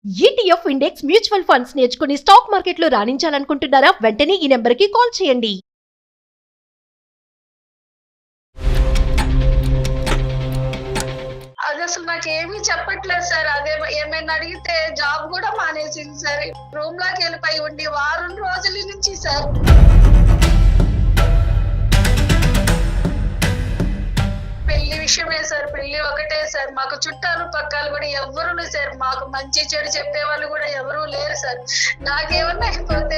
ETF index mutual funds నేర్చుకుని stock మార్కెట్లో రాణించాలనుకుంటున్నారా? వెంటనే ఈ నెంబర్కి కాల్ చేయండి. అది అసలు నాకేమీ చెప్పట్లేదు సార్. అదే ఏమైనా అడిగితే జాబ్ కూడా మానేసింది సార్. రూమ్ లోకి వెళ్ళిపోయి ఉండి వారం రోజుల నుంచి సార్. పెళ్లి విషయమే సార్, పెళ్లి ఒకటే సార్. మాకు చుట్టాలు పక్కాలు కూడా ఎవరు సార్, మాకు మంచి చెడు చెప్పే వాళ్ళు కూడా ఎవరూ లేరు సార్. నాకేమన్నా అయిపోతే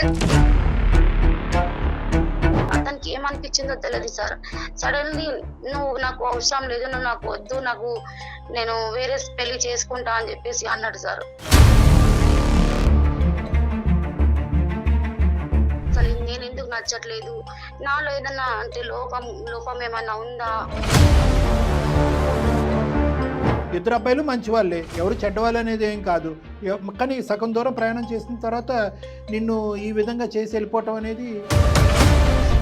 అతనికి ఏమనిపించిందో తెలియదు సార్. సడన్లీ నువ్వు నాకు అవసరం లేదు, నువ్వు నాకు వద్దు, నేను వేరే పెళ్లి చేసుకుంటా అని చెప్పేసి అన్నాడు సార్. అసలు నేను ఎందుకు నచ్చట్లేదు, నాలో ఏదన్నా అంటే లోపం ఏమన్నా ఉందా? ఇద్దరు అబ్బాయిలు మంచి వాళ్ళే, ఎవరు చెడ్డవాళ్ళు అనేది ఏం కాదు. కానీ సగం దూరం ప్రయాణం చేసిన తర్వాత నిన్ను ఈ విధంగా చేసి వెళ్ళిపోవటం అనేది,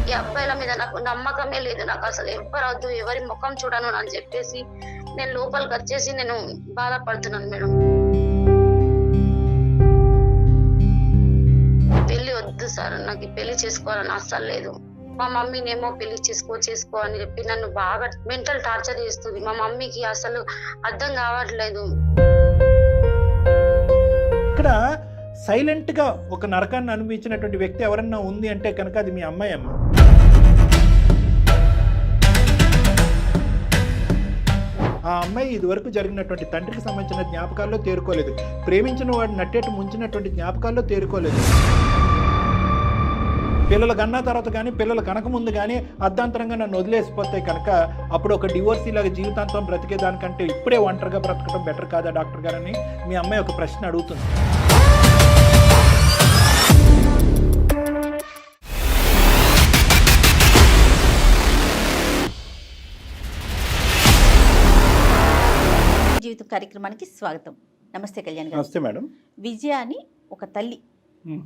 ఈ అబ్బాయిల మీద నాకు నమ్మకమే లేదు. నాకు అసలు ఎవరు వద్దు, ఎవరి ముఖం చూడను అని చెప్పేసి నేను లోపలికి వచ్చేసి నేను బాధపడుతున్నాను మేడం. పెళ్లి వద్దు సార్, నాకు పెళ్లి చేసుకోవాలని అస్సలు లేదు. మా మమ్మీనేమో పెళ్లి చేసుకో అని చెప్పి నన్ను బాగా మెంటల్ టార్చర్ చేస్తుంది. మా మమ్మీకి అసలు అర్థం కావట్లేదు. ఇక్కడ సైలెంట్గా ఒక నరకాన్ని అనుభవించినటువంటి వ్యక్తి ఎవరన్నా ఉంది అంటే కనుక అది మీ అమ్మాయి అమ్మ. ఆ అమ్మాయి ఇదివరకు జరిగినటువంటి తండ్రికి సంబంధించిన జ్ఞాపకాల్లో తేరుకోలేదు, ప్రేమించిన వాడు నట్టేట్టు ముంచినటువంటి జ్ఞాపకాల్లో తేరుకోలేదు. పిల్లలు కన్నా తర్వాత కానీ పిల్లలు కనక ముందు కానీ అర్ధాంతరంగా నన్ను వదిలేసిపోతే కనుక అప్పుడు ఒక డివోర్స్ ఇలాగ జీవితాంతం బ్రతికేదానికంటే ఇప్పుడే ఒంటరిగా బ్రతకడం బెటర్ కాదా డాక్టర్ గారని మీ అమ్మాయి ఒక ప్రశ్న అడుగుతుంది. జీవితం కార్యక్రమానికి స్వాగతం. నమస్తే కళ్యాణ్ గారు. నమస్తే మేడం. విజయ అని ఒక తల్లి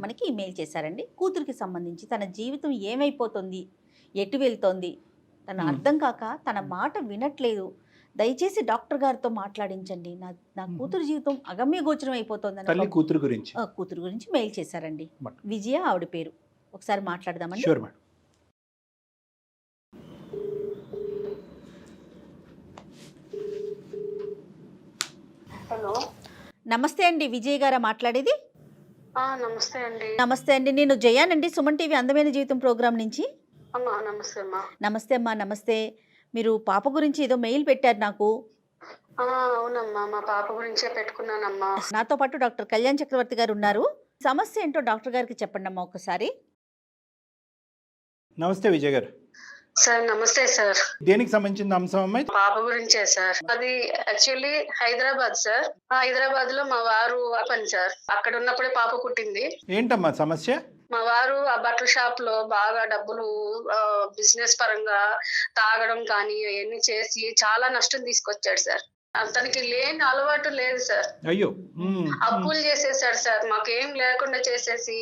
మనకి ఇమెయిల్ చేశారండి. కూతురికి సంబంధించి తన జీవితం ఏమైపోతుంది, ఎటు వెళ్తోంది, తన అర్థం కాక తన మాట వినట్లేదు, దయచేసి డాక్టర్ గారితో మాట్లాడించండి, నా కూతురు జీవితం అగమ్య గోచరం అయిపోతుంది కూతురు గురించి మెయిల్ చేశారండి. విజయ ఆవిడ పేరు. ఒకసారి మాట్లాడదామండి. Sure madam. హలో, నమస్తే అండి. విజయ్ గారా మాట్లాడేది? నమస్తే అండి. నమస్తే అండి, నేను జయానండి, సుమన్ టీవీ అందమైన జీవితం ప్రోగ్రాం నుంచి. నమస్తే అమ్మా. నమస్తే అమ్మా. నమస్తే. మీరు పాప గురించి ఏదో మెయిల్ పెట్టారు నాకు. అవునమ్మా, మా పాప గురించే పెట్టుకున్నానమ్మా. నాతో పాటు డాక్టర్ కళ్యాణ్ చక్రవర్తి గారు ఉన్నారు. సమస్య ఏంటో డాక్టర్ గారికి చెప్పండి అమ్మా ఒకసారి. నమస్తే విజయ్ గారు. సార్ నమస్తే సార్. దేనికి సంబంధించిన అంశం అమ్మాయి? పాప గురించే సార్. అది యాక్చువల్లీ హైదరాబాద్ సార్. హైదరాబాద్ లో మా వారు పని సార్. అక్కడ ఉన్నప్పుడే పాప పుట్టింది. ఏంటమ్మా సమస్య? మా వారు ఆ బట్టల షాప్ లో బాగా డబ్బులు బిజినెస్ పరంగా తాగడం కానీ అవన్నీ చేసి చాలా నష్టం తీసుకొచ్చాడు సార్. అతనికి లేని అలవాటు లేదు సార్. అయ్యో. అప్పులు చేసేసాడు సార్. మాకేం లేకుండా చేసేసి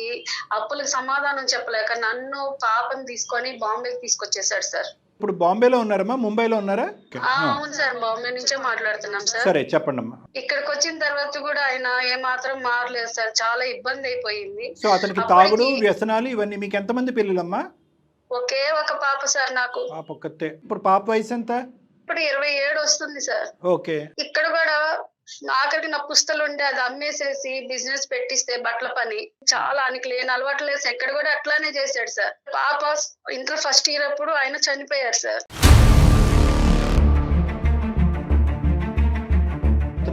అప్పులకు సమాధానం చెప్పలేక నన్ను పాపని తీసుకొని బాంబేకి తీసుకొచ్చేసాడు సార్. ఇప్పుడు బాంబేలో ఉన్నారమ్మా, ముంబైలో ఉన్నారా? అవును సార్, బాంబే నుంచే మాట్లాడుతున్నాం సార్. సరే చెప్పండి అమ్మా. ఇక్కడికి వచ్చిన తర్వాత కూడా ఆయన ఏమాత్రం మారలేదు సార్. చాలా ఇబ్బంది అయిపోయింది. సో అతనికి తాగుడు, వ్యసనాలు ఇవన్నీ. మీకు ఎంతమంది పిల్లలమ్మా? ఒకే ఒక పాప సార్ నాకు. పాప ఒక్కతే. ఇప్పుడు పాప వయసు ఎంత? ఇప్పుడు 27 వస్తుంది సార్. ఓకే. ఇక్కడ కూడా ఆఖరికి నా పుస్తలు ఉండే అది అమ్మేసేసి బిజినెస్ పెట్టిస్తే బట్టల పని చాలా ఆయనకి లేని అలవాటు లేదు. ఎక్కడ కూడా అట్లానే చేశాడు సార్. పాప ఇంటర్ ఫస్ట్ ఇయర్ అప్పుడు ఆయన చనిపోయారు సార్.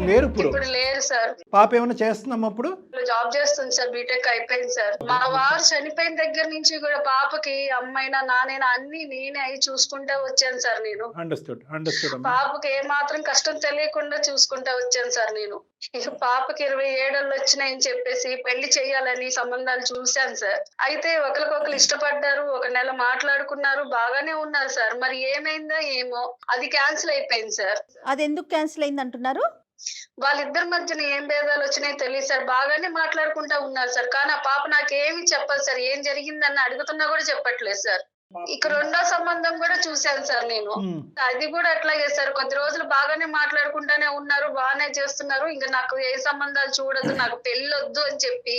లేరు ఇప్పుడు లేరు సార్. పాప ఏమైనా చేస్తుందమ్మా? ఇప్పుడు జాబ్ చేస్తుంది సార్. బీటెక్ అయిపోయింది సార్. మా వారు చనిపోయిన దగ్గర నుంచి కూడా పాపకి అమ్మైనా నానైనా అన్ని నేనే అయి చూసుకుంటా వచ్చాను సార్. నేను అండర్స్టూడ్. పాపకి ఏ మాత్రం కష్టం తెలియకుండా చూసుకుంటా వచ్చాను సార్. నేను ఇక పాపకి 27 వచ్చినాయని చెప్పేసి పెళ్లి చెయ్యాలని సంబంధాలు చూశాను సార్. అయితే ఒకరికొకరు ఇష్టపడ్డారు, ఒక నెల మాట్లాడుకున్నారు, బాగానే ఉన్నారు సార్. మరి ఏమైందో ఏమో అది క్యాన్సిల్ అయిపోయింది సార్. అది ఎందుకు క్యాన్సిల్ అయింది అంటున్నారు? వాళ్ళిద్దరి మధ్యన ఏం భేదాలు వచ్చినాయో తెలియదు సార్. బాగానే మాట్లాడుకుంటా ఉన్నారు సార్. కానీ ఆ పాప నాకేమి చెప్పదు సార్. ఏం జరిగిందని అడుగుతున్నా కూడా చెప్పట్లేదు సార్. ఇక రెండో సంబంధం కూడా చూశాను సార్ నేను. అది కూడా అట్లాగే సార్, కొద్ది రోజులు బాగానే మాట్లాడుకుంటానే ఉన్నారు, బాగానే చేస్తున్నారు. ఇంకా నాకు ఏ సంబంధాలు చూడదు, నాకు పెళ్లి వద్దు అని చెప్పి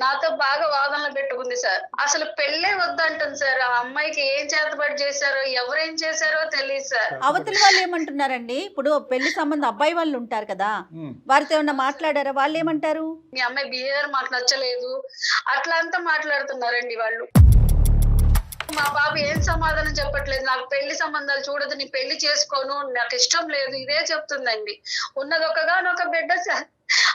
నాతో బాగా వాదనలు పెట్టుకుంది సార్. అసలు పెళ్ళే వద్దు అంటుంది సార్. ఆ అమ్మాయికి ఏం చేతబడి చేశారో, ఎవరేం చేశారో తెలియదు సార్. అవతల వాళ్ళు ఏమంటున్నారండి? ఇప్పుడు పెళ్లి సంబంధం అబ్బాయి వాళ్ళు ఉంటారు కదా, వారితో ఏమన్నా మాట్లాడారా? వాళ్ళు ఏమంటారు? మీ అమ్మాయి బిహేవియర్ మాకు నచ్చలేదు అట్లా అంతా మాట్లాడుతున్నారండి వాళ్ళు. మా బాబు ఏం సమాధానం చెప్పట్లేదు, నాకు పెళ్లి సంబంధాలు చూడదు, నీ పెళ్లి చేసుకోను, నాకు ఇష్టం లేదు, ఇదే చెప్తుందండి. ఉన్నది ఒకగానొక బిడ్డ సార్,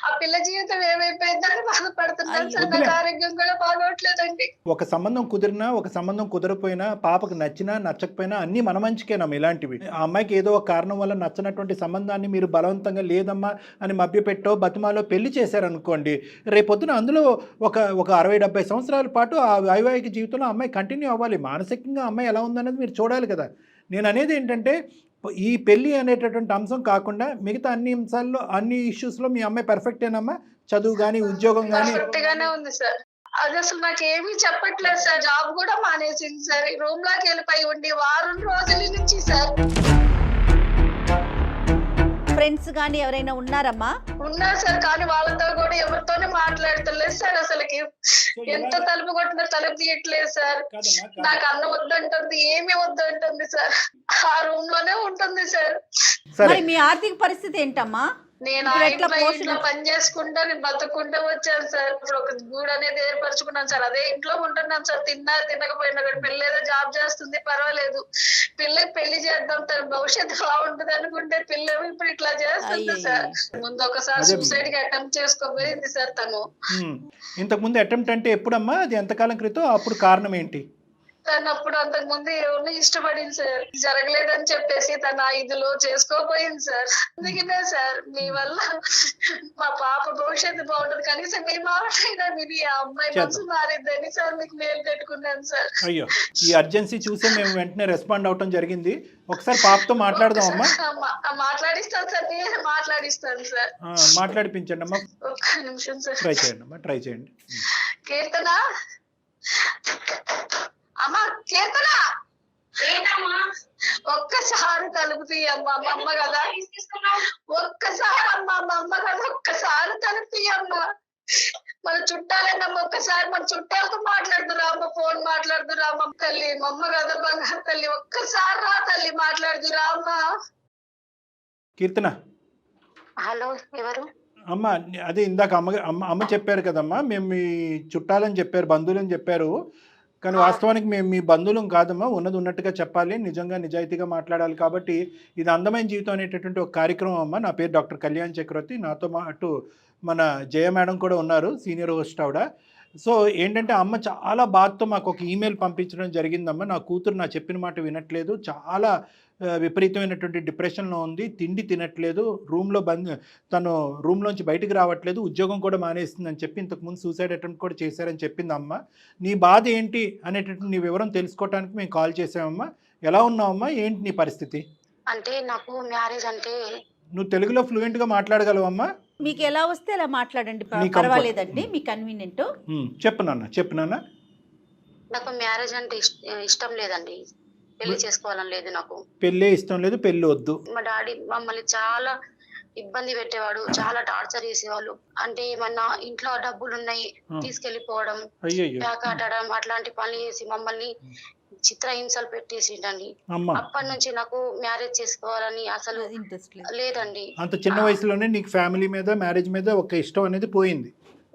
ఆ పిల్ల జీవితం ఏమైపోయిందని బాధపడుతున్నాను సార్. నాకు ఆరోగ్యం కూడా బాగోట్లేదండి. ఒక సంబంధం కుదిరినా ఒక సంబంధం కుదరపోయినా పాపకు నచ్చినా నచ్చకపోయినా అన్ని మన మంచికేనమ్మా. ఇలాంటివి ఆ అమ్మాయికి ఏదో ఒక కారణం వల్ల నచ్చినటువంటి సంబంధాన్ని మీరు బలవంతంగా లేదమ్మా అని మభ్యపెట్టో బతిమాలో పెళ్లి చేశారనుకోండి, రేపొద్దున అందులో ఒక 60-70 సంవత్సరాల పాటు ఆ వైవాహిక జీవితంలో అమ్మాయి కంటిన్యూ అవ్వాలి. మానసికంగా అమ్మాయి ఎలా ఉందనేది మీరు చూడాలి కదా. నేను అనేది ఏంటంటే ఈ పెళ్ళి అనేటటువంటి అంశం కాకుండా మిగతా అన్ని అంశాల్లో అన్ని ఇష్యూస్లో మీ అమ్మాయి పర్ఫెక్టేనమ్మా? చదువు కానీ ఉద్యోగం కానీ? పర్ఫెక్ట్గానే ఉంది సార్. అది అసలు నాకు ఏమీ చెప్పట్లేదు సార్. జాబ్ కూడా మానేసింది సార్. రూమ్ లోకి వెళ్ళిపోయి ఉండి వారం రోజుల నుంచి సార్. ఫ్రెండ్స్ గానీ ఎవరైనా ఉన్నారమ్మా? ఉన్నారు సార్, కానీ వాళ్ళతో కూడా ఎవరితోనే మాట్లాడతలేదు సార్. అసలుకి ఎంత తలుపు కొట్టినా తలుపు తీయట్లేదు సార్. నాకు అన్నం వద్దంటుంది, ఏమి వద్దంటుంది సార్. ఆ రూమ్ లోనే ఉంటుంది సార్. మరి మీ ఆర్థిక పరిస్థితి ఏంటమ్మా? నేను ఇంట్లో పని చేసుకుంటా, నేను బతుకుంటూ వచ్చాను సార్. ఇప్పుడు ఒక గూడు అనేది ఏర్పరచుకున్నాను సార్, అదే ఇంట్లో ఉంటున్నాను సార్. తిన్నా తినకపోయినా కూడా పిల్ల ఏదో జాబ్ చేస్తుంది, పర్వాలేదు. పిల్లకి పెళ్లి చేద్దాం, తన భవిష్యత్తు బాగుంటుంది అనుకుంటే పిల్ల ఇప్పుడు ఇట్లా చేస్తుంది సార్. ముందు ఒకసారి సూసైడ్ కి అటెంప్ట్ చేసుకోబోయింది సార్ తను. ఇంతకు ముందు అటెంప్ట్ అంటే ఎప్పుడమ్మా? అది ఎంతకాలం క్రితం? అప్పుడు కారణం ఏంటి? తను అప్పుడు అంతకు ముందు ఎవరిని ఇష్టపడింది సార్, జరగలేదని చెప్పేసి తన 5లో చేసుకోపోయింది సార్. అందుకనే సార్ మీ వల్ల మా పాప భవిష్యత్తు బాగుంటుంది, కనీసం మీ మాటైనా విని ఆ అమ్మాయి మనసు మారిద్దని సార్ మీకు మేలు పెట్టుకున్నాను సార్. అయ్యో, ఈ అర్జెన్సీ చూసే మేము వెంటనే రెస్పాండ్ అవటం జరిగింది. ఒకసారి పాపతో మాట్లాడదాం అమ్మా. మాట్లాడిస్తాను సార్, నేను మాట్లాడిస్తాను సార్. మాట్లాడిపించండి అమ్మా. ఒక్క నిమిషం సార్. ట్రై చేయండి అమ్మా, ట్రై చేయండి. కీర్తన, అమ్మా కీర్తన, ఒక్కసారి తలుపు తీయమ్మా. మా అమ్మ కదా, ఒక్కసారి అమ్మా, మా అమ్మ కదా, ఒక్కసారి తలుపు తీయమ్మా. మన చుట్టాలేనమ్మ, ఒక్కసారి మన చుట్టాలతో మాట్లాడుతురా అమ్మ, ఫోన్ మాట్లాడుతురా అమ్మ. తల్లి మా అమ్మ కదా, బంగారు తల్లి, ఒక్కసారి రా తల్లి, మాట్లాడుతురా అమ్మా. కీర్తన, హలో, ఎవరు? అమ్మ అదే ఇందాక అమ్మ చెప్పారు కదమ్మా, మేము మీ చుట్టాలని చెప్పారు, బంధువులని చెప్పారు. కానీ వాస్తవానికి మేము మీ బంధువులం కాదమ్మా, ఉన్నది ఉన్నట్టుగా చెప్పాలి, నిజంగా నిజాయితీగా మాట్లాడాలి. కాబట్టి ఇది అందమైన జీవితం అనేటటువంటి ఒక కార్యక్రమం అమ్మ. నా పేరు డాక్టర్ కళ్యాణ్ చక్రవర్తి. నాతో అటు మన జయ మేడం కూడా ఉన్నారు, సీనియర్ హోస్ట్ ఆవిడ. సో ఏంటంటే అమ్మ చాలా బాధతో మాకు ఒక ఈమెయిల్ పంపించడం జరిగిందమ్మా. నా కూతురు నా చెప్పిన మాట వినట్లేదు, చాలా విపరీతమైనటువంటి డిప్రెషన్లో ఉంది, తిండి తినట్లేదు, తను రూమ్లోంచి బయటికి రావట్లేదు, ఉద్యోగం కూడా మానేస్తుందని చెప్పి ఇంతకుముందు సూసైడ్ అటెంప్ట్ కూడా చేశారని చెప్పింది అమ్మ. నీ బాధ ఏంటి అనేటటువంటి నీ వివరం తెలుసుకోవడానికి మేము కాల్ చేసామమ్మా. ఎలా ఉన్నావమ్మా? ఏంటి నీ పరిస్థితి? అంటే నాకు మ్యారేజ్ అంటే, నువ్వు తెలుగులో ఫ్లూయెంట్గా మాట్లాడగలవమ్మా? మీకు ఎలా వస్తే అలా మాట్లాడండి, పర్వాలేదండి, మీ కన్వీనియంట్. చెప్పు నాన్న. నాకు మ్యారేజ్ అంటే ఇష్టం లేదండి, పెళ్లి చేసుకోవాలని లేదు నాకు. పెళ్ళే ఇష్టం లేదు, పెళ్లి వద్దు. మా డాడీ మమ్మల్ని చాలా ఇబ్బంది పెట్టేవాడు, చాలా టార్చర్ చేసేవాళ్ళు. అంటే ఏమన్నా ఇంట్లో డబ్బులు ఉన్నాయి తీసుకెళ్లిపోవడం, పేకాటడం, అట్లాంటి పనులు చేసి మమ్మల్ని చిత్రహింసలు పెట్టేసిండండి. అప్పటి నుంచి నాకు మ్యారేజ్ చేసుకోవాలని అసలు ఇంట్రెస్ట్ లేదండి. అంత చిన్న వయసులోనే నీకు ఫ్యామిలీ మీద, మ్యారేజ్ మీద ఒక ఇష్టం అనేది పోయింది?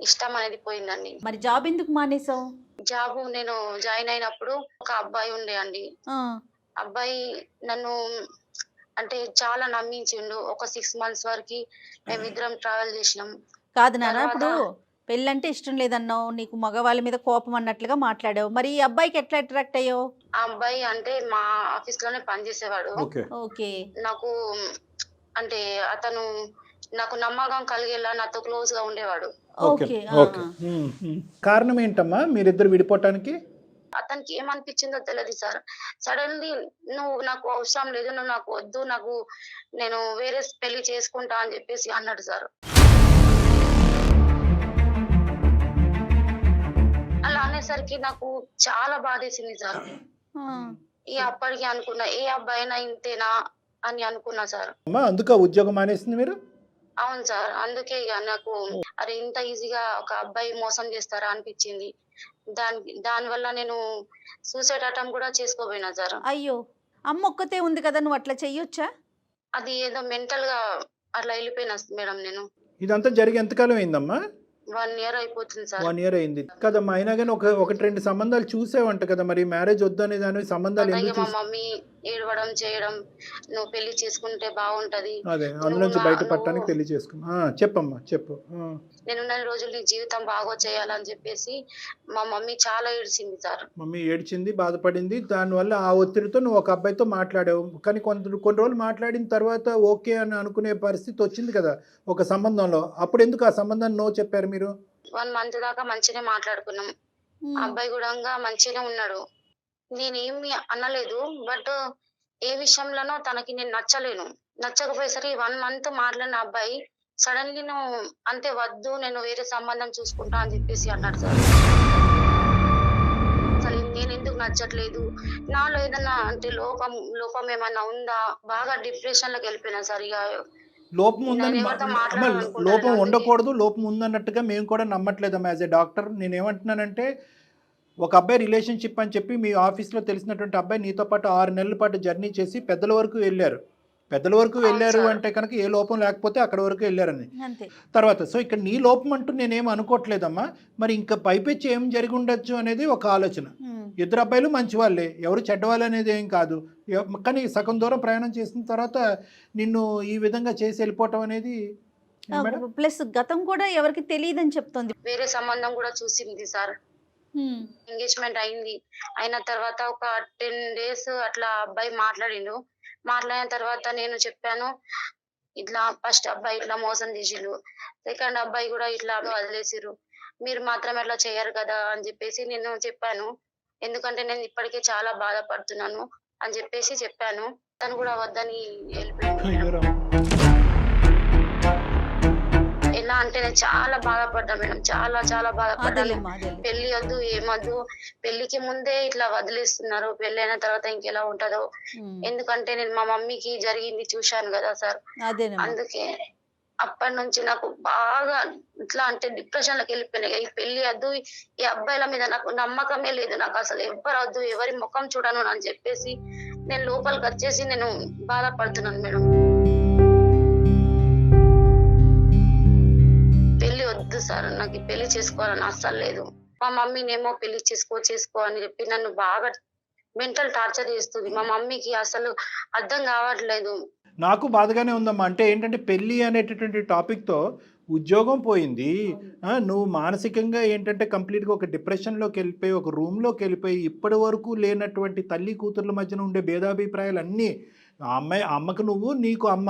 ఇష్టం అనేది పోయిందండి. మరి జాబ్ ఎందుకు మానేసావు? జాబ్ నేను జాయిన్ అయినప్పుడు ఒక అబ్బాయి ఉండే అండి. అబ్బాయి నన్ను అంటే చాలా నమ్మించిండు. ఒక 6 months వరకు మేమిద్దరం ట్రావెల్ చేసినాం. కాదు నాన్న, ఇప్పుడు పెళ్ళంటే ఇష్టం లేదన్నావు, నీకు మగవాళ్ళ మీద కోపం అన్నట్లుగా మాట్లాడావు. మరి ఈ అబ్బాయికి ఎట్లా అట్రాక్ట్ అయ్యావు? ఆ అబ్బాయి అంటే మా ఆఫీస్ లోనే పనిచేసేవాడు. ఓకే. నాకు అంటే అతను నాకు నమ్మకం కలిగేలా నాతో క్లోజ్ గా ఉండేవాడు. కారణం ఏంటమ్మా మీరిద్దరు విడిపోవటానికి? అతనికి ఏమనిపించిందో తెలియదు సార్. సడన్లీ నువ్వు నాకు అవసరం లేదు, నువ్వు నాకు వద్దు, నేను వేరే పెళ్లి చేసుకుంటా అని చెప్పేసి అన్నాడు సార్. అలా అనేసరికి నాకు చాలా బాధేసింది సార్. ఈ అప్పటికి అనుకున్నా ఏ అబ్బాయి అయినా ఇంతేనా అని అనుకున్నా సార్. అమ్మా అందుక ఉద్యోగం మానేసింది మీరు? అవును సార్. అందుకే ఇక నాకు అరే ఇంత ఈజీగా ఒక అబ్బాయి మోసం చేస్తారా అనిపించింది. దానివల్ల నేను సూసైడ్ అటెంప్ట్ కూడా చేసుకోపోయినా సార్. అయ్యో, అమ్మ ఒక్కతే ఉంది కదా, నువ్వు అట్లా చెయ్యొచ్చా? అది ఏదో మెంటల్ గా అట్లా వెళ్ళిపోయినా మేడం నేను. ఇదంతా జరిగి ఎంతకాలం అయిందమ్మా? 1 year అయిపోతుంది సార్. 1 year అయింది కదమ్మా. అయినా కానీ ఒకటి రెండు సంబంధాలు చూసేవంట కదా, మరి మ్యారేజ్ వద్దనే దాని సంబంధాలు అలాగే ఎందుకు మా మమ్మీ ఏడవడం చేయడం, నువ్వు పెళ్లి చేసుకుంటే బాగుంటది, అదే అందులోంచి బయటపడటానికి పెళ్లి చేసుకున్నా. చెప్పమ్మా చెప్పు. నేనున్న రోజులు నీ జీవితం బాగా చేయాలని చెప్పేసి మా మమ్మీ చాలా ఏడ్చింది సార్. మమ్మీ ఏడ్చింది, బాధపడింది. దానివల్ల ఆ ఒత్తిడితో నువ్వు ఒక అబ్బాయితో మాట్లాడావు. కానీ కొన్ని రోజులు మాట్లాడిన తర్వాత ఓకే అని అనుకునే పరిస్థితి వచ్చింది కదా ఒక సంబంధంలో. అప్పుడు ఎందుకు ఆ సంబంధాన్ని నో చెప్పారు మీరు? 1 month దాకా మంచిగానే మాట్లాడుకున్నాం. అబ్బాయి కూడా మంచిగానే ఉన్నాడు. నేనేమి అనలేదు. బట్ ఏ విషయంలోనో తనకి నేను నచ్చలేను. నచ్చకపోయేసరికి 1 month మాట్లాడిన అబ్బాయి సడన్లీ నువ్వు అంతే వద్దు, నేను వేరే సంబంధం చూసుకుంటా అని చెప్పేసి అన్నాడు సార్. అసలు నేను ఎందుకు నచ్చట్లేదు, నాలో ఏదన్నా అంటే లోపం ఏమన్నా ఉందా, బాగా డిప్రెషన్ లోకి వెళ్ళిపోయినా సార్. ఇక లోపం ఉందని లోపం ఉండకూడదు, లోపం ఉందన్నట్టుగా మేము కూడా నమ్మట్లేదమ్మా యాజ్ ఏ డాక్టర్. నేనేమంటున్నానంటే ఒక అబ్బాయి రిలేషన్షిప్ అని చెప్పి మీ ఆఫీస్లో తెలిసినటువంటి అబ్బాయి నీతో పాటు 6 నెలల పాటు జర్నీ చేసి పెద్దల వరకు వెళ్ళారు అంటే కనుక ఏ లోపం లేకపోతే అక్కడ వరకు వెళ్ళారని తర్వాత. సో ఇక్కడ నీ లోపం అంటూ నేనేం అనుకోవట్లేదమ్మా. మరి ఇంకా పైపెచ్చి ఏం జరిగి ఉండొచ్చు అనేది ఒక ఆలోచన. 2 అబ్బాయిలు మంచి వాళ్ళే, ఎవరు చెడ్డవాళ్ళు అనేది ఏం కాదు. కానీ సగం దూరం ప్రయాణం చేసిన తర్వాత నిన్ను ఈ విధంగా చేసి వెళ్ళిపోవటం అనేది ప్లస్ గతం కూడా ఎవరికి తెలియదని చెప్తుంది. వేరే సంబంధం కూడా చూసింది సార్. ఎంగేజ్మెంట్ అయింది. అయిన తర్వాత ఒక 10 days అట్లా అబ్బాయి మాట్లాడిన తర్వాత నేను చెప్పాను, ఇట్లా ఫస్ట్ అబ్బాయి ఇట్లా మోసం చేసిరు, సెకండ్ అబ్బాయి కూడా ఇట్లా వదిలేసిరు, మీరు మాత్రం ఎట్లా చేయరు కదా అని చెప్పేసి నేను చెప్పాను. ఎందుకంటే నేను ఇప్పటికే చాలా బాధపడుతున్నాను అని చెప్పేసి చెప్పాను. తను కూడా వద్దని వెళ్ళిపోయాడు. ఎలా అంటే నేను చాలా బాధపడ్డా మేడం, చాలా బాధపడ్డాను. పెళ్లి వద్దు ఏమొద్దు, పెళ్లికి ముందే ఇట్లా వదిలేస్తున్నారు, పెళ్లి అయిన తర్వాత ఇంకెలా ఉంటదో. ఎందుకంటే నేను మా మమ్మీకి జరిగింది చూశాను కదా సార్. అందుకే అప్పటి నుంచి నాకు బాగా ఇట్లా అంటే డిప్రెషన్ లోకి వెళ్ళిపోయినాయి. ఈ పెళ్లి వద్దు, ఈ అబ్బాయిల మీద నాకు నమ్మకమే లేదు, నాకు అసలు ఎవ్వరు వద్దు, ఎవరి ముఖం చూడను అని చెప్పేసి నేను లోపలికి వచ్చేసి నేను బాధపడుతున్నాను మేడం. పెళ్లి వద్దు సార్, నాకు పెళ్లి చేసుకోవాలని అస్సలు లేదు. మా మమ్మీనేమో పెళ్లి చేసుకో అని చెప్పి నన్ను బాగా మెంటల్ టార్చర్ చేస్తుంది. మా మమ్మీకి అసలు అర్థం కావట్లేదు. నాకు బాధగానే ఉందమ్మా. అంటే ఏంటంటే పెళ్ళి అనేటటువంటి టాపిక్తో ఉద్యోగం పోయింది, నువ్వు మానసికంగా ఏంటంటే కంప్లీట్గా ఒక డిప్రెషన్లోకి వెళ్ళిపోయి, ఒక రూమ్లోకి వెళ్ళిపోయి, ఇప్పటి వరకు లేనటువంటి తల్లి కూతుర్ల మధ్యన ఉండే భేదాభిప్రాయాలు అన్నీ, అమ్మకు నువ్వు, నీకు అమ్మ,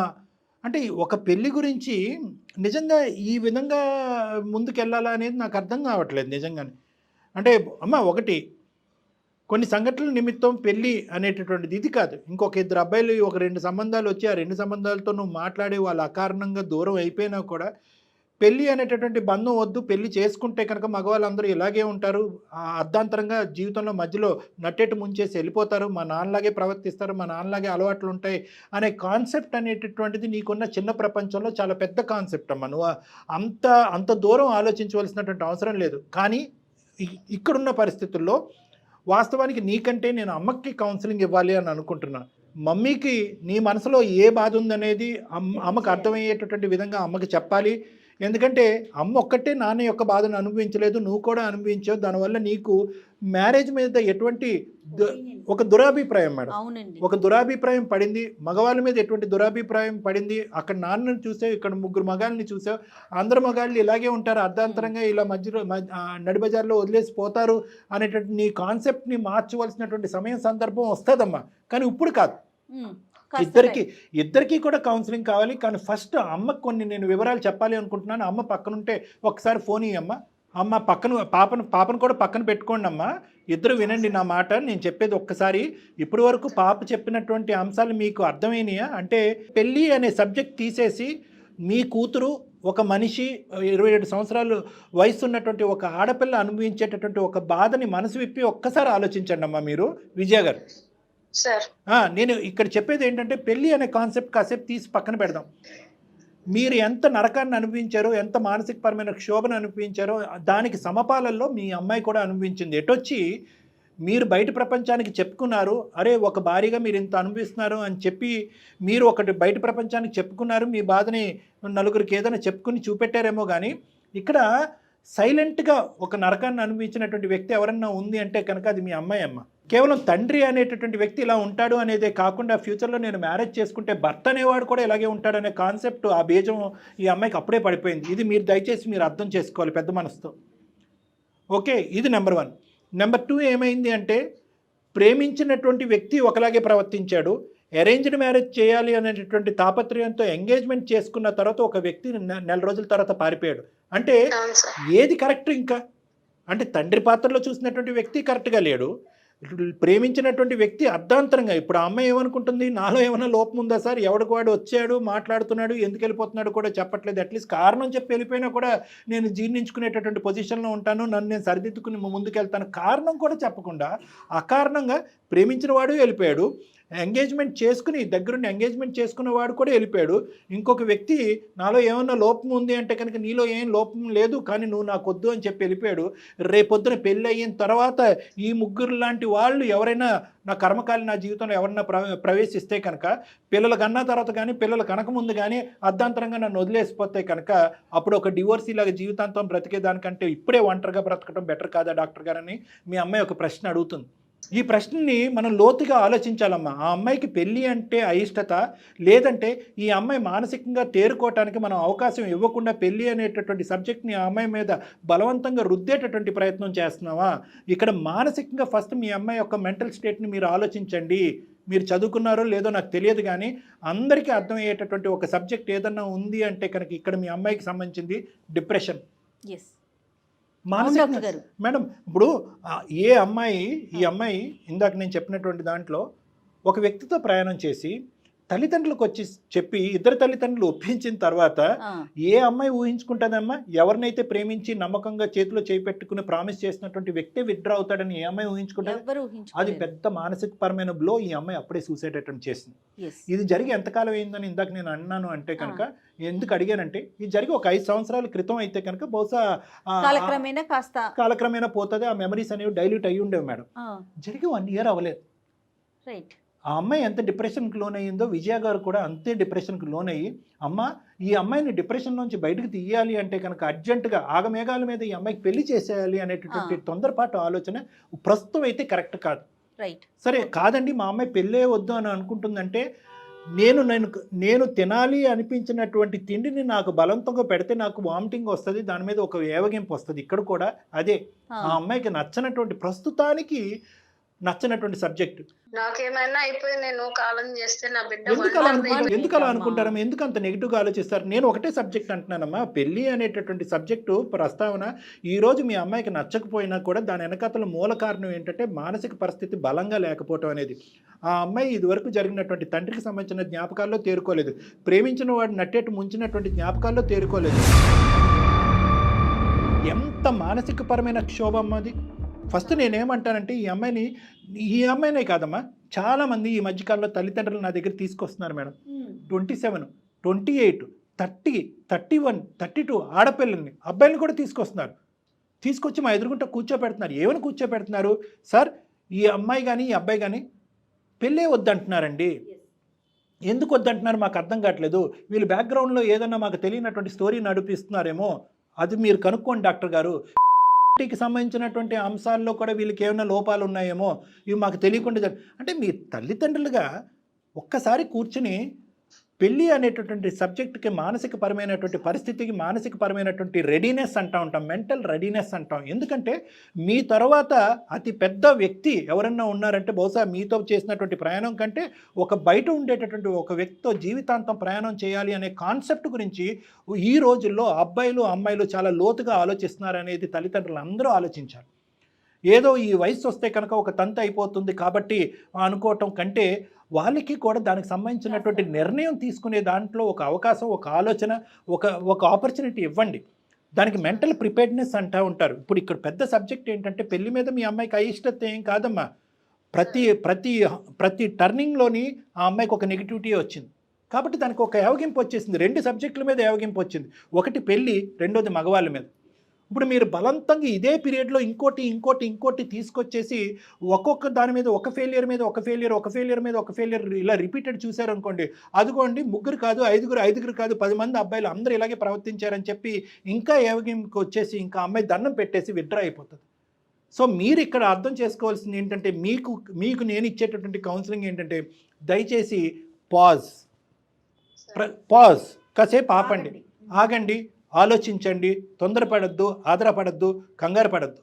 అంటే ఒక పెళ్లి గురించి నిజంగా ఈ విధంగా ముందుకెళ్ళాలా అనేది నాకు అర్థం కావట్లేదు నిజంగానే. అంటే అమ్మ ఒకటి కొన్ని సంఘటనల నిమిత్తం పెళ్ళి అనేటటువంటిది ఇది కాదు. ఇంకొక 2 అబ్బాయిలు ఒక 2 సంబంధాలు వచ్చి ఆ 2 సంబంధాలతో నువ్వు మాట్లాడి వాళ్ళు అకారణంగా దూరం అయిపోయినా కూడా పెళ్ళి అనేటటువంటి బంధం వద్దు, పెళ్లి చేసుకుంటే కనుక మగవాళ్ళందరూ ఇలాగే ఉంటారు, అర్ధాంతరంగా జీవితంలో మధ్యలో నట్టేటు ముంచేసి వెళ్ళిపోతారు, మా నాన్నలాగే ప్రవర్తిస్తారు, మా నాన్నలాగే అలవాట్లు ఉంటాయి అనే కాన్సెప్ట్ అనేటటువంటిది నీకున్న చిన్న ప్రపంచంలో చాలా పెద్ద కాన్సెప్ట్ అమ్మ. నువ్వు అంత దూరం ఆలోచించవలసినటువంటి అవసరం లేదు. కానీ ఇక్కడున్న పరిస్థితుల్లో వాస్తవానికి నీకంటే నేను అమ్మకి కౌన్సిలింగ్ ఇవ్వాలి అని అనుకుంటున్నాను. మమ్మీకి నీ మనసులో ఏ బాధ ఉందనేది అమ్మకు అర్థమయ్యేటటువంటి విధంగా అమ్మకి చెప్పాలి. ఎందుకంటే అమ్మ ఒక్కటే నాన్న యొక్క బాధను అనుభవించలేదు, నువ్వు కూడా అనుభవించావు. దానివల్ల నీకు మ్యారేజ్ మీద ఎటువంటి ఒక దురాభిప్రాయం మేడం, ఒక దురాభిప్రాయం పడింది. మగవాళ్ళ మీద ఎటువంటి దురాభిప్రాయం పడింది. అక్కడ నాన్నని చూసావు, ఇక్కడ 3 మగాళ్ళని చూసావు. అందరు మగాళ్ళు ఇలాగే ఉంటారు, అర్ధాంతరంగా ఇలా మధ్యలో నడి బజార్లో వదిలేసి పోతారు అనేటువంటి నీ కాన్సెప్ట్ని మార్చవలసినటువంటి సమయం సందర్భం వస్తుందమ్మా. కానీ ఇప్పుడు కాదు, ఇద్దరికి కూడా కౌన్సిలింగ్ కావాలి. కానీ ఫస్ట్ అమ్మకు కొన్ని నేను వివరాలు చెప్పాలి అనుకుంటున్నాను. అమ్మ పక్కనుంటే ఒకసారి ఫోన్ ఇయ్యమ్మ. అమ్మ పాపను కూడా పక్కన పెట్టుకోండి అమ్మ, ఇద్దరు వినండి నా మాట, నేను చెప్పేది ఒక్కసారి. ఇప్పటి వరకు పాప చెప్పినటువంటి అంశాలు మీకు అర్థమైనాయా? అంటే పెళ్ళి అనే సబ్జెక్ట్ తీసేసి మీ కూతురు ఒక మనిషి 27 సంవత్సరాలు వయసు ఉన్నటువంటి ఒక ఆడపిల్ల అనుభవించేటటువంటి ఒక బాధని మనసు విప్పి ఒక్కసారి ఆలోచించండి అమ్మా మీరు, విజయ గారు. సార్ నేను ఇక్కడ చెప్పేది ఏంటంటే పెళ్ళి అనే కాన్సెప్ట్ కాసేపు తీసి పక్కన పెడదాం. మీరు ఎంత నరకాన్ని అనుభవించారో, ఎంత మానసికపరమైన క్షోభను అనుభవించారో దానికి సమపాలల్లో మీ అమ్మాయి కూడా అనుభవించింది. ఎటొచ్చి మీరు బయట ప్రపంచానికి చెప్పుకున్నారు, అరే ఒక భారీగా మీరు ఇంత అనుభవిస్తున్నారు అని చెప్పి మీరు ఒకటి బయట ప్రపంచానికి చెప్పుకున్నారు, మీ బాధని నలుగురికి ఏదైనా చెప్పుకుని చూపెట్టారేమో. కానీ ఇక్కడ సైలెంట్గా ఒక నరకాన్ని అనుభవించినటువంటి వ్యక్తి ఎవరన్నా ఉంది అంటే కనుక అది మీ అమ్మాయి అమ్మ. కేవలం తండ్రి అనేటటువంటి వ్యక్తి ఇలా ఉంటాడు అనేదే కాకుండా ఫ్యూచర్లో నేను మ్యారేజ్ చేసుకుంటే భర్త అనేవాడు కూడా ఇలాగే ఉంటాడు అనే కాన్సెప్ట్, ఆ బీజం ఈ అమ్మాయికి అప్పుడే పడిపోయింది. ఇది మీరు దయచేసి మీరు అర్థం చేసుకోవాలి పెద్ద మనసుతో. ఓకే, ఇది నెంబర్ 1. నెంబర్ 2 ఏమైంది అంటే ప్రేమించినటువంటి వ్యక్తి ఒకలాగే ప్రవర్తించాడు. అరేంజ్డ్ మ్యారేజ్ చేయాలి అనేటటువంటి తాపత్రయంతో ఎంగేజ్మెంట్ చేసుకున్న తర్వాత ఒక వ్యక్తి నెల రోజుల తర్వాత పారిపోయాడు. అంటే ఏది కరెక్ట్? ఇంకా అంటే తండ్రి పాత్రలో చూసినటువంటి వ్యక్తి కరెక్ట్గా లేడు, ప్రేమించినటువంటి వ్యక్తి అర్ధాంతరంగా. ఇప్పుడు ఆ అమ్మాయి ఏమనుకుంటుంది, నాలో ఏమైనా లోపం ఉందా సార్, ఎవడికి వాడు వచ్చాడు మాట్లాడుతున్నాడు ఎందుకు వెళ్ళిపోతున్నాడు కూడా చెప్పట్లేదు, అట్లీస్ట్ కారణం చెప్పి వెళ్ళిపోయినా కూడా నేను జీర్ణించుకునేటటువంటి పొజిషన్లో ఉంటాను, నన్ను నేను సరిదిద్దుకుని ముందుకెళ్తాను, కారణం కూడా చెప్పకుండా అకారణంగా ప్రేమించిన వాడు వెళ్ళిపోయాడు, ఎంగేజ్మెంట్ చేసుకుని దగ్గరుండి ఎంగేజ్మెంట్ చేసుకున్న వాడు కూడా వెళ్ళిపోయాడు. ఇంకొక వ్యక్తి నాలో ఏమన్నా లోపం ఉంది అంటే కనుక నీలో ఏం లోపం లేదు కానీ నువ్వు నాకు వద్దు అని చెప్పి వెళ్ళిపోయాడు. రేపొద్దున పెళ్ళి అయిన తర్వాత ఈ ముగ్గురు లాంటి వాళ్ళు ఎవరైనా నా కర్మకాలి నా జీవితంలో ఎవరన్నా ప్రవేశిస్తే కనుక పిల్లలు కన్నా తర్వాత కానీ పిల్లలు కనకముందు కానీ అర్ధాంతరంగా నన్ను వదిలేసిపోతే కనుక అప్పుడు ఒక డివోర్స్ ఇలాగ జీవితాంతం బ్రతికేదానికంటే ఇప్పుడే ఒంటరిగా బ్రతకడం బెటర్ కాదా డాక్టర్ గారని మీ అమ్మాయి ఒక ప్రశ్న అడుగుతుంది. ఈ ప్రశ్నని మనం లోతుగా ఆలోచించాలమ్మా. ఆ అమ్మాయికి పెళ్ళి అంటే అయిష్టత, లేదంటే ఈ అమ్మాయి మానసికంగా తేరుకోవటానికి మనం అవకాశం ఇవ్వకుండా పెళ్ళి అనేటటువంటి సబ్జెక్ట్ని ఆ అమ్మాయి మీద బలవంతంగా రుద్దేటటువంటి ప్రయత్నం చేస్తున్నావా? ఇక్కడ మానసికంగా ఫస్ట్ మీ అమ్మాయి యొక్క మెంటల్ స్టేట్ని మీరు ఆలోచించండి. మీరు చదువుకున్నారో లేదో నాకు తెలియదు కానీ అందరికీ అర్థమయ్యేటటువంటి ఒక సబ్జెక్ట్ ఏదన్నా ఉంది అంటే కనుక ఇక్కడ మీ అమ్మాయికి సంబంధించింది డిప్రెషన్. మానసిక మేడం, ఇప్పుడు ఈ అమ్మాయి ఇందాక నేను చెప్పినటువంటి దాంట్లో ఒక వ్యక్తితో ప్రయాణం చేసి తల్లిదండ్రులకు వచ్చి చెప్పి ఇద్దరు తల్లిదండ్రులు ఒప్పించిన తర్వాత ఏ అమ్మాయి ఊహించుకుంటుందమ్మా? ఎవరినైతే ప్రేమించి నమ్మకంగా చేతిలో చేయి పెట్టుకుని ప్రామిస్ చేసినటువంటి వ్యక్తి విత్డ్రా అవుతాడని ఏ అమ్మాయి ఊహించుకుంటుంది? అది పెద్ద మానసిక పరమైన బ్లో. ఈ అమ్మాయి అప్పుడే సూసైడ్ అటెంప్ట్ చేసింది. ఇది జరిగి ఎంతకాలం అయిందని ఇందాక నేను అన్నాను అంటే కనుక ఎందుకు అడిగానంటే ఇది జరిగి ఒక 5 సంవత్సరాల క్రితం అయితే కనుక బహుశా కాలక్రమేణా పోతుంది, ఆ మెమరీస్ అనేవి డైల్యూట్ అయ్యి ఉండేవి మేడం. జరిగి 1 ఇయర్ అవ్వలేదు. ఆ అమ్మాయి ఎంత డిప్రెషన్కి లోన్ అయ్యిందో విజయ గారు కూడా అంతే డిప్రెషన్కి లోన్ అయ్యి ఈ అమ్మాయిని డిప్రెషన్ నుంచి బయటకు తీయాలి అంటే కనుక అర్జెంటుగా ఆగమేఘాల మీద ఈ అమ్మాయికి పెళ్లి చేసేయాలి అనేటటువంటి తొందరపాటు ఆలోచన ప్రస్తుతం అయితే కరెక్ట్ కాదు. సరే కాదండి మా అమ్మాయి పెళ్ళే వద్దు అని అనుకుంటుందంటే నేను తినాలి అనిపించినటువంటి తిండిని నాకు బలవంతంగా పెడితే నాకు వామిటింగ్ వస్తుంది, దాని మీద ఒక ఏవగింపు వస్తుంది. ఇక్కడ కూడా అదే ఆ అమ్మాయికి నచ్చనటువంటి ప్రస్తుతానికి నచ్చనటువంటి సబ్జెక్ట్. నాకేమైనా అయిపోయి నేను కాలం చేస్తే నా బిడ్డ ఎందుకు అలా అనుకుంటారమ్మా? ఎందుకు అంత నెగిటివ్గా ఆలోచిస్తారు? నేను ఒకటే సబ్జెక్ట్ అంటున్నానమ్మా, పెళ్ళి అనేటటువంటి సబ్జెక్టు ప్రస్తావన ఈ రోజు మీ అమ్మాయికి నచ్చకపోయినా కూడా దాని వెనకాతల మూల కారణం ఏంటంటే మానసిక పరిస్థితి బలంగా లేకపోవటం అనేది. ఆ అమ్మాయి ఇదివరకు జరిగినటువంటి తండ్రికి సంబంధించిన జ్ఞాపకాల్లో తేరుకోలేదు, ప్రేమించిన వాడు నట్టేట్టు ముంచినటువంటి జ్ఞాపకాల్లో తేరుకోలేదు. ఎంత మానసిక పరమైన క్షోభం అది. ఫస్ట్ నేనేమంటానంటే ఈ అమ్మాయినే కాదమ్మా, చాలామంది ఈ మధ్యకాలంలో తల్లిదండ్రులు నా దగ్గర తీసుకొస్తున్నారు మేడం. 27, 28, 30, 31, 32 ఆడపిల్లల్ని అబ్బాయిని కూడా తీసుకొచ్చి మా ఎదురుగుంట కూర్చోపెడుతున్నారు. ఏమని కూర్చోపెడుతున్నారు? సార్ ఈ అమ్మాయి కానీ ఈ అబ్బాయి కానీ పెళ్ళే వద్దంటున్నారండి. ఎందుకు వద్దంటున్నారు మాకు అర్థం కావట్లేదు. వీళ్ళు బ్యాక్గ్రౌండ్లో ఏదన్నా మాకు తెలియనటువంటి స్టోరీ నడిపిస్తున్నారేమో, అది మీరు కనుక్కోండి డాక్టర్ గారు. కి సంబంధించినటువంటి అంశాల్లో కూడా వీళ్ళకి ఏమైనా లోపాలు ఉన్నాయేమో, ఇవి మాకు తెలియకుండా. అంటే మీ తల్లిదండ్రులుగా ఒక్కసారి కూర్చుని పెళ్ళి అనేటటువంటి సబ్జెక్ట్కి మానసిక పరమైనటువంటి పరిస్థితికి మానసిక పరమైనటువంటి రెడీనెస్ అంటూ ఉంటాం, మెంటల్ రెడీనెస్ అంటాం. ఎందుకంటే మీ తర్వాత అతి పెద్ద వ్యక్తి ఎవరన్నా ఉన్నారంటే బహుశా మీతో చేసినటువంటి ప్రయాణం కంటే ఒక బయట ఉండేటటువంటి ఒక వ్యక్తితో జీవితాంతం ప్రయాణం చేయాలి అనే కాన్సెప్ట్ గురించి ఈ రోజుల్లో అబ్బాయిలు అమ్మాయిలు చాలా లోతుగా ఆలోచిస్తున్నారు అనేది తల్లిదండ్రులు అందరూ ఆలోచించారు. ఏదో ఈ వయసు వస్తే కనుక ఒక తంతు అయిపోతుంది కాబట్టి అనుకోవటం కంటే వాళ్ళకి కూడా దానికి సంబంధించినటువంటి నిర్ణయం తీసుకునే దాంట్లో ఒక అవకాశం, ఒక ఆలోచన, ఒక ఆపర్చునిటీ ఇవ్వండి. దానికి మెంటల్ ప్రిపేర్డ్నెస్ అంటూ ఉంటారు. ఇప్పుడు ఇక్కడ పెద్ద సబ్జెక్ట్ ఏంటంటే పెళ్లి మీద మీ అమ్మాయికి అయిష్టత ఏం కాదమ్మా. ప్రతి టర్నింగ్లోని ఆ అమ్మాయికి ఒక నెగిటివిటీ వచ్చింది కాబట్టి దానికి ఒక ఏవగింపు వచ్చేసింది. 2 సబ్జెక్టుల మీద ఏవగింపు వచ్చింది. ఒకటి పెళ్ళి, రెండోది మగవాళ్ళ మీద. ఇప్పుడు మీరు బలవంతంగా ఇదే పీరియడ్లో ఇంకోటి తీసుకొచ్చేసి ఒక్కొక్క దాని మీద ఒక ఫెయిలియర్ మీద ఒక ఫెయిలియర్ ఇలా రిపీటెడ్ చూశారనుకోండి, అదిగోండి 3 కాదు 5 కాదు 10 మంది అబ్బాయిలు అందరూ ఇలాగే ప్రవర్తించారని చెప్పి ఇంకా ఏవగింపుకి వచ్చేసి ఇంకా అమ్మాయి దండం పెట్టేసి విత్డ్రా అయిపోతుంది. సో మీరు ఇక్కడ అర్థం చేసుకోవాల్సింది ఏంటంటే మీకు నేను ఇచ్చేటటువంటి కౌన్సిలింగ్ ఏంటంటే దయచేసి పాజ్, కాసేపు ఆగండి, ఆలోచించండి, తొందరపడద్దు, ఆధారపడద్దు, కంగారు పడద్దు.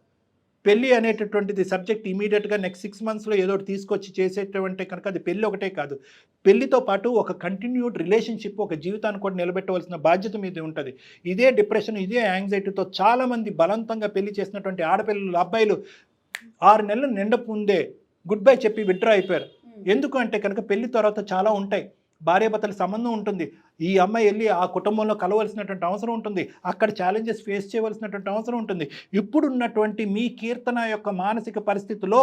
పెళ్ళి అనేటటువంటిది సబ్జెక్ట్ ఇమీడియట్గా నెక్స్ట్ 6 మంత్స్లో ఏదో ఒకటి తీసుకొచ్చి చేసేటంటే కనుక అది పెళ్ళి ఒకటే కాదు, పెళ్ళితో పాటు ఒక కంటిన్యూడ్ రిలేషన్షిప్, ఒక జీవితాన్ని కూడా నిలబెట్టవలసిన బాధ్యత మీద ఉంటుంది. ఇదే డిప్రెషన్, ఇదే యాంగ్జైటీతో చాలామంది బలవంతంగా పెళ్లి చేసినటువంటి ఆడపిల్లలు, అబ్బాయిలు 6 నెలలు నిండపుందే గుడ్ బై చెప్పి విత్డ్రా అయిపోయారు. ఎందుకు అంటే కనుక పెళ్లి తర్వాత చాలా ఉంటాయి, భార్యాభర్తల సంబంధం ఉంటుంది, ఈ అమ్మాయి వెళ్ళి ఆ కుటుంబంలో కలవలసినటువంటి అవసరం ఉంటుంది, అక్కడ ఛాలెంజెస్ ఫేస్ చేయవలసినటువంటి అవసరం ఉంటుంది. ఇప్పుడున్నటువంటి మీ కీర్తన యొక్క మానసిక పరిస్థితిలో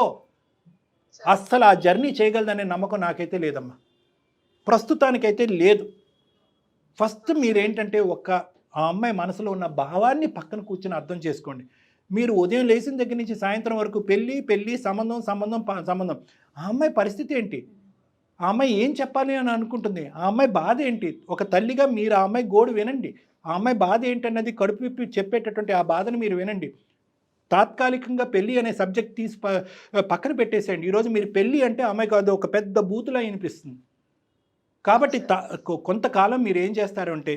అస్సలు ఆ జర్నీ చేయగలదనే నమ్మకం నాకైతే లేదమ్మా, ప్రస్తుతానికైతే లేదు. ఫస్ట్ మీరేంటంటే ఆ అమ్మాయి మనసులో ఉన్న భావాన్ని పక్కన కూర్చొని అర్థం చేసుకోండి. మీరు ఉదయం లేచిన దగ్గర నుంచి సాయంత్రం వరకు పెళ్ళి సంబంధం, ఆ అమ్మాయి పరిస్థితి ఏంటి, ఆ అమ్మాయి ఏం చెప్పాలి అని అనుకుంటుంది, ఆ అమ్మాయి బాధ ఏంటి, ఒక తల్లిగా మీరు ఆ అమ్మాయి గోడు వినండి. ఆ అమ్మాయి బాధ ఏంటన్నది కడుపు విప్పి చెప్పేటటువంటి ఆ బాధను మీరు వినండి. తాత్కాలికంగా పెళ్ళి అనే సబ్జెక్ట్ తీసి పక్కన పెట్టేసేయండి. ఈరోజు మీరు పెళ్ళి అంటే అమ్మాయికి అది ఒక పెద్ద బూతులా అనిపిస్తుంది. కాబట్టి కొంతకాలం మీరు ఏం చేస్తారు అంటే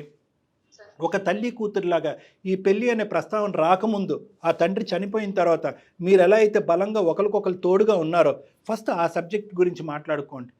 ఒక తల్లి కూతురులాగా ఈ పెళ్ళి అనే ప్రస్తావన రాకముందు, ఆ తండ్రి చనిపోయిన తర్వాత మీరు ఎలా అయితే బలంగా ఒకరికొకరు తోడుగా ఉన్నారో ఫస్ట్ ఆ సబ్జెక్ట్ గురించి మాట్లాడుకోండి.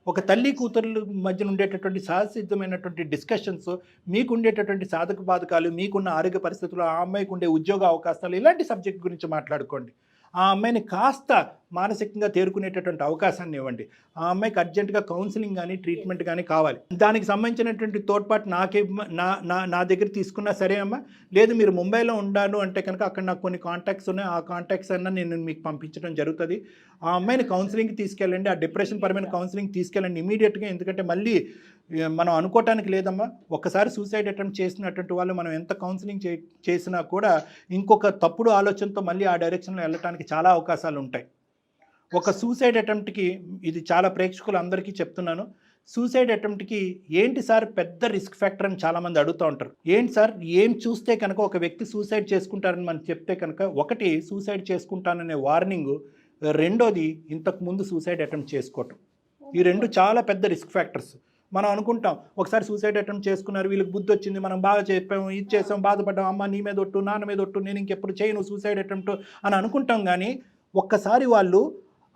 ఒక తల్లి కూతుర్ల మధ్యన ఉండేటటువంటి సహసిద్ధమైనటువంటి డిస్కషన్స్, మీకు ఉండేటటువంటి సాధక బాధకాలు, మీకున్న ఆరోగ్య పరిస్థితులు, ఆ అమ్మాయికి ఉండే ఉద్యోగ అవకాశాలు, ఇలాంటి సబ్జెక్ట్ గురించి మాట్లాడుకోండి. ఆ అమ్మాయిని కాస్త మానసికంగా తేరుకునేటటువంటి అవకాశాన్ని ఇవ్వండి. ఆ అమ్మాయికి అర్జెంటుగా కౌన్సిలింగ్ కానీ ట్రీట్మెంట్ కానీ కావాలి. దానికి సంబంధించినటువంటి తోడ్పాటు నా దగ్గర తీసుకున్నా సరే అమ్మా, లేదు మీరు ముంబైలో ఉండాను అంటే కనుక అక్కడ నాకు కొన్ని కాంటాక్ట్స్ ఉన్నాయి, ఆ కాంటాక్ట్స్ అన్నా నేను మీకు పంపించడం జరుగుతుంది. ఆ అమ్మాయిని కౌన్సిలింగ్కి తీసుకెళ్ళండి, ఆ డిప్రెషన్ పరమైన కౌన్సిలింగ్ తీసుకెళ్ళండి ఇమీడియట్గా. ఎందుకంటే మళ్ళీ మనం అనుకోవటానికి లేదమ్మా, ఒక్కసారి సూసైడ్ అటెంప్ట్ చేసినటువంటి వాళ్ళు మనం ఎంత కౌన్సిలింగ్ చేసినా కూడా ఇంకొక తప్పుడు ఆలోచనతో మళ్ళీ ఆ డైరెక్షన్లో వెళ్ళటానికి చాలా అవకాశాలు ఉంటాయి. ఒక సూసైడ్ అటెంప్ట్కి, ఇది చాలా ప్రేక్షకులు అందరికీ చెప్తున్నాను, సూసైడ్ అటెంప్ట్కి ఏంటి సార్ పెద్ద రిస్క్ ఫ్యాక్టర్ అని చాలామంది అడుగుతూ ఉంటారు. ఏంటి సార్ ఏం చూస్తే కనుక ఒక వ్యక్తి సూసైడ్ చేసుకుంటారని మనం చెప్తే కనుక, ఒకటి సూసైడ్ చేసుకుంటాననే వార్నింగ్, రెండోది ఇంతకుముందు సూసైడ్ అటెంప్ట్ చేసుకోవటం. ఈ 2 చాలా పెద్ద రిస్క్ ఫ్యాక్టర్స్. మనం అనుకుంటాం ఒకసారి సూసైడ్ అటెంప్ట్ చేసుకున్నారు, వీళ్ళకి బుద్ధి వచ్చింది, మనం బాగా చెప్పాము, ఇది చేసాం, బాధపడ్డాం, అమ్మ నీ మీద ఒట్టు, నాన్న మీద ఒట్టు, నేను ఇంకెప్పుడు చేయను సూసైడ్ అటెంప్ట్ అని అనుకుంటాం. కానీ ఒక్కసారి వాళ్ళు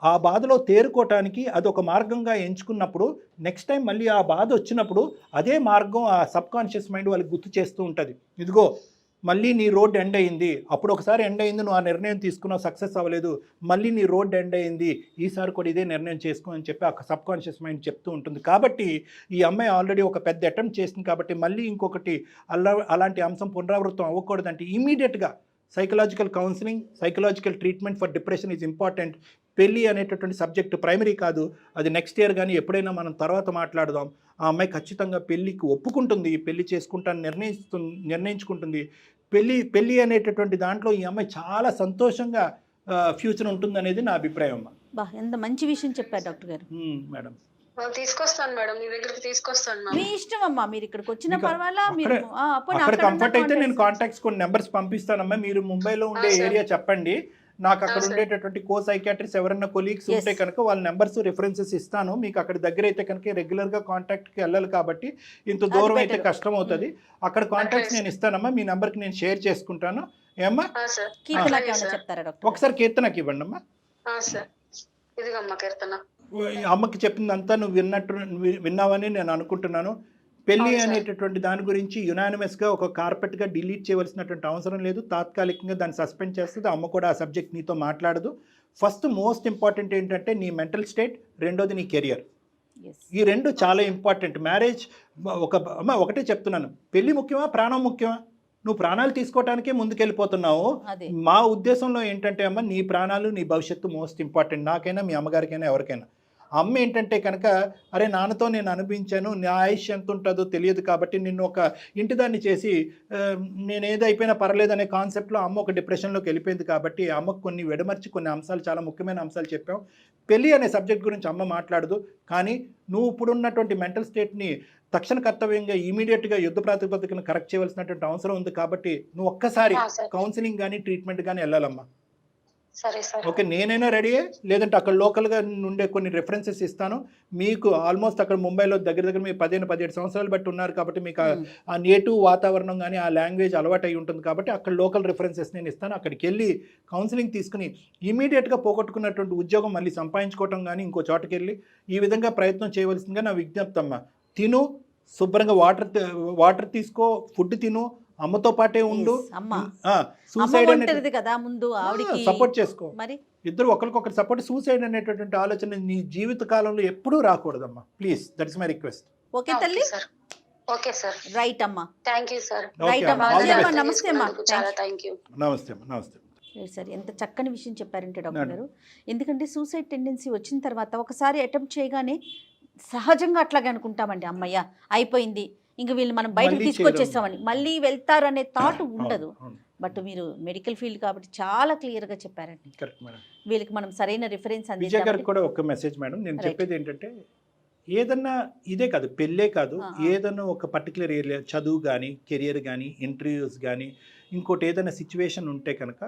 ఆ బాధలో తేరుకోవటానికి అదొక మార్గంగా ఎంచుకున్నప్పుడు నెక్స్ట్ టైం మళ్ళీ ఆ బాధ వచ్చినప్పుడు అదే మార్గం ఆ సబ్కాన్షియస్ మైండ్ వాళ్ళకి గుర్తు చేస్తూ ఉంటుంది. ఇదిగో మళ్ళీ నీ రోడ్ ఎండ్ అయింది, అప్పుడు ఒకసారి ఎండ్ అయింది, నువ్వు ఆ నిర్ణయం తీసుకున్నావు, సక్సెస్ అవ్వలేదు, మళ్ళీ నీ రోడ్ ఎండ్ అయింది, ఈసారి కూడా ఇదే నిర్ణయం చేసుకో అని చెప్పి ఆ సబ్కాన్షియస్ మైండ్ చెప్తూ ఉంటుంది. కాబట్టి ఈ అమ్మాయి ఆల్రెడీ ఒక పెద్ద అటెంప్ట్ చేసింది కాబట్టి మళ్ళీ ఇంకొకటి అలాంటి అంశం పునరావృతం అవ్వకూడదంటే ఇమీడియట్గా psychological counselling, psychological treatment for depression is important. పెళ్ళి అనేటటువంటి సబ్జెక్టు ప్రైమరీ కాదు, అది నెక్స్ట్ ఇయర్ కానీ ఎప్పుడైనా మనం తర్వాత మాట్లాడదాం. ఆ అమ్మాయి ఖచ్చితంగా పెళ్ళికి ఒప్పుకుంటుంది, పెళ్ళి చేసుకుంటాను నిర్ణయించుకుంటుంది. పెళ్ళి అనేటటువంటి దాంట్లో ఈ అమ్మాయి చాలా సంతోషంగా ఫ్యూచర్ ఉంటుంది అనేది నా అభిప్రాయం అమ్మా. ఎంత మంచి విషయం చెప్పారు డాక్టర్ గారు. మేడం తీసుకొస్తాను మేడం, మీ దగ్గరికి తీసుకొస్తాను. మీ ఇష్టం అమ్మా, మీరు ఇక్కడికి వచ్చిన పర్వాలా, మీరు అక్కడ కంఫర్ట్ అయితే నేను కాంటాక్ట్స్ కొన్ని నెంబర్స్ పంపిస్తానమ్మా. మీరు ముంబైలో ఉండే ఏరియా చెప్పండి, నాకు అక్కడ ఉండేటటువంటి కో సైకాట్రిస్ట్ ఎవరైనా కొలీగ్స్ ఉంటే కనుక వాళ్ళ నెంబర్స్ రిఫరెన్సెస్ ఇస్తాను. మీకు అక్కడ దగ్గర అయితే కనుక రెగ్యులర్గా కాంటాక్ట్కి వెళ్ళాలి కాబట్టి ఇంత దూరం అయితే కష్టం అవుతుంది. అక్కడ కాంటాక్ట్స్ నేను ఇస్తానమ్మా, మీ నెంబర్కి నేను షేర్ చేసుకుంటాను. ఏమ్మా ఒకసారి కీర్తనకి ఇవ్వండి అమ్మా. అమ్మకి చెప్పిందంతా నువ్వు విన్నావని నేను అనుకుంటున్నాను. పెళ్ళి అనేటటువంటి దాని గురించి యునానిమస్గా ఒక కార్పెట్గా డిలీట్ చేయవలసినటువంటి అవసరం లేదు. తాత్కాలికంగా దాన్ని సస్పెండ్ చేస్తుంది. అమ్మ కూడా ఆ సబ్జెక్ట్ నీతో మాట్లాడదు. ఫస్ట్ మోస్ట్ ఇంపార్టెంట్ ఏంటంటే నీ మెంటల్ స్టేట్, రెండోది నీ కెరియర్. Yes. ఈ రెండు చాలా ఇంపార్టెంట్. మ్యారేజ్ ఒకటే చెప్తున్నాను, పెళ్లి ముఖ్యమా ప్రాణం ముఖ్యమా? నువ్వు ప్రాణాలు తీసుకోవటానికే ముందుకెళ్ళిపోతున్నావు. అదే మా ఉద్దేశంలో ఏంటంటే అమ్మ, నీ ప్రాణాలు నీ భవిష్యత్తు మోస్ట్ ఇంపార్టెంట్, నాకైనా మీ అమ్మగారికైనా ఎవరికైనా. అమ్మ ఏంటంటే కనుక, అరే నాన్నతో నేను అనిపించాను, నా ఆయుష్ ఎంత ఉంటుందో తెలియదు కాబట్టి నిన్ను ఒక ఇంటిదాన్ని చేసి నేను ఏది అయిపోయినా పర్లేదు అనే కాన్సెప్ట్లో అమ్మ ఒక డిప్రెషన్లోకి వెళ్ళిపోయింది. కాబట్టి అమ్మకు కొన్ని వెడమర్చి కొన్ని అంశాలు, చాలా ముఖ్యమైన అంశాలు చెప్పాం. పెళ్ళి అనే సబ్జెక్ట్ గురించి అమ్మ మాట్లాడదు, కానీ నువ్వు ఇప్పుడున్నటువంటి మెంటల్ స్టేట్ని తక్షణ కర్తవ్యంగా ఇమీడియట్గా యుద్ధ ప్రాతిపదికన కరెక్ట్ చేయవలసినటువంటి అవసరం ఉంది. కాబట్టి నువ్వు ఒక్కసారి కౌన్సిలింగ్ కానీ ట్రీట్మెంట్ కానీ వెళ్ళాలమ్మా. సరే సార్. ఓకే, నేనైనా రెడీ, లేదంటే అక్కడ లోకల్గా ఉండే కొన్ని రెఫరెన్సెస్ ఇస్తాను మీకు. ఆల్మోస్ట్ అక్కడ ముంబైలో దగ్గర మీరు 15-17 సంవత్సరాలు బట్టి ఉన్నారు కాబట్టి మీకు ఆ నేటివ్ వాతావరణం కానీ ఆ లాంగ్వేజ్ అలవాటు అయి ఉంటుంది కాబట్టి అక్కడ లోకల్ రెఫరెన్సెస్ నేను ఇస్తాను. అక్కడికి వెళ్ళి కౌన్సిలింగ్ తీసుకుని ఇమీడియట్గా పోగొట్టుకున్నటువంటి ఉద్యోగం మళ్ళీ సంపాదించుకోవటం కానీ ఇంకో చోటకి వెళ్ళి ఈ విధంగా ప్రయత్నం చేయవలసిందిగా నా విజ్ఞప్తి అమ్మా. తిను శుభ్రంగా, వాటర్ తీసుకో, ఫుడ్ తిను, అమ్మతో పాటే ఉండు. సూసైడ్ అనేది కదా ముందు ఆవిడకి సపోర్ట్ చేసుకో, మరి ఇద్దరు ఒకరికొకరు సపోర్ట్. సూసైడ్ అనేటటువంటి ఆలోచన నీ జీవిత కాలంలో ఎప్పుడూ రాకూడదమ్మా, please. That is my request. Okay తల్లి. Okay sir. రైట్ అమ్మా. Thank you sir. రైట్ అమ్మా. నమస్తే అమ్మా. చాలా థ్యాంక్ యూ. నమస్తే అమ్మా. నమస్తే సార్, ఎంత చక్కని విషయం చెప్పారంటే డాక్టర్ గారు. ఎందుకంటే సూసైడ్ టెండెన్సీ వచ్చిన తర్వాత ఒకసారి అటెంప్ట్ చేయగానే సహజంగా అట్లాగే అనుకుంటామండి, అమ్మయ్య అయిపోయింది, ఇంక వీళ్ళు మనం బయటకు తీసుకొచ్చేస్తామని, మళ్ళీ వెళ్తారు అనే థాట్ ఉండదు. బట్ మీరు మెడికల్ ఫీల్డ్ కాబట్టి చాలా క్లియర్గా చెప్పారండి. వీళ్ళకి మనం సరైన రిఫరెన్స్ విజయ్ గారికి కూడా ఒక మెసేజ్ మేడం. నేను చెప్పేది ఏంటంటే, ఏదన్నా ఇదే కాదు, పెళ్ళే కాదు, ఏదన్నా ఒక పర్టికులర్ ఏరియా, చదువు కానీ, కెరియర్ కానీ, ఇంటర్వ్యూస్ కానీ, ఇంకోటి ఏదైనా సిచ్యువేషన్ ఉంటే కనుక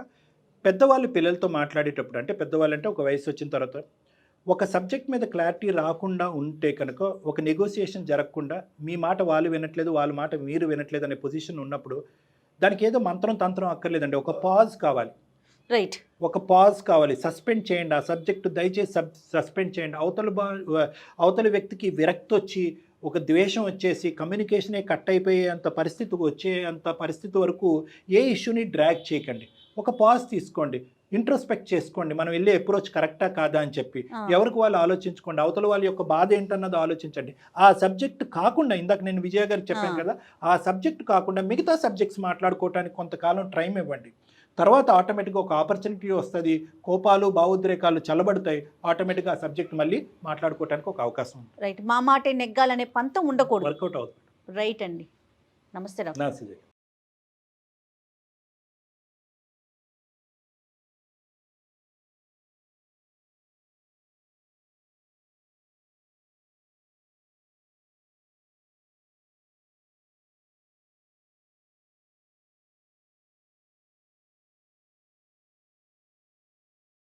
పెద్దవాళ్ళు పిల్లలతో మాట్లాడేటప్పుడు, అంటే పెద్దవాళ్ళు అంటే ఒక వయసు వచ్చిన తర్వాత ఒక సబ్జెక్ట్ మీద క్లారిటీ రాకుండా ఉంటే కనుక, ఒక నెగోసియేషన్ జరగకుండా, మీ మాట వాళ్ళు వినట్లేదు, వాళ్ళ మాట మీరు వినట్లేదు అనే పొజిషన్ ఉన్నప్పుడు దానికి ఏదో మంత్రం తంత్రం అక్కర్లేదండి, ఒక పాజ్ కావాలి. రైట్, ఒక పాజ్ కావాలి. సస్పెండ్ చేయండి ఆ సబ్జెక్టు, దయచేసి సస్పెండ్ చేయండి. అవతల వ్యక్తికి విరక్తి వచ్చి, ఒక ద్వేషం వచ్చేసి, కమ్యూనికేషనే కట్ అయిపోయేంత పరిస్థితికి వచ్చేంత పరిస్థితి వరకు ఏ ఇష్యూని డ్రాగ్ చేయకండి. ఒక పాజ్ తీసుకోండి, ఇంట్రోస్పెక్ట్ చేసుకోండి, మనం వెళ్ళే అప్రోచ్ కరెక్టా కాదా అని చెప్పి ఎవరికి వాళ్ళు ఆలోచించుకోండి. అవతల వాళ్ళ యొక్క బాధ ఏంటన్నది ఆలోచించండి. ఆ సబ్జెక్ట్ కాకుండా, ఇందాక నేను విజయ గారికి చెప్పాను కదా, ఆ సబ్జెక్ట్ కాకుండా మిగతా సబ్జెక్ట్స్ మాట్లాడుకోవడానికి కొంతకాలం టైం ఇవ్వండి. తర్వాత ఆటోమేటిక్గా ఒక ఆపర్చునిటీ వస్తుంది, కోపాలు భావోద్రేకాలు చల్లబడతాయి, ఆటోమేటిక్గా ఆ సబ్జెక్ట్ మళ్ళీ మాట్లాడుకోవడానికి ఒక అవకాశం ఉంటుంది. రైట్, మా మాటే నెగ్గాలనే పంతం ఉండకూడదు. వర్కౌట్ అవుతుంది. రైట్ అండి. నమస్తే డాక్టర్. నమస్తే.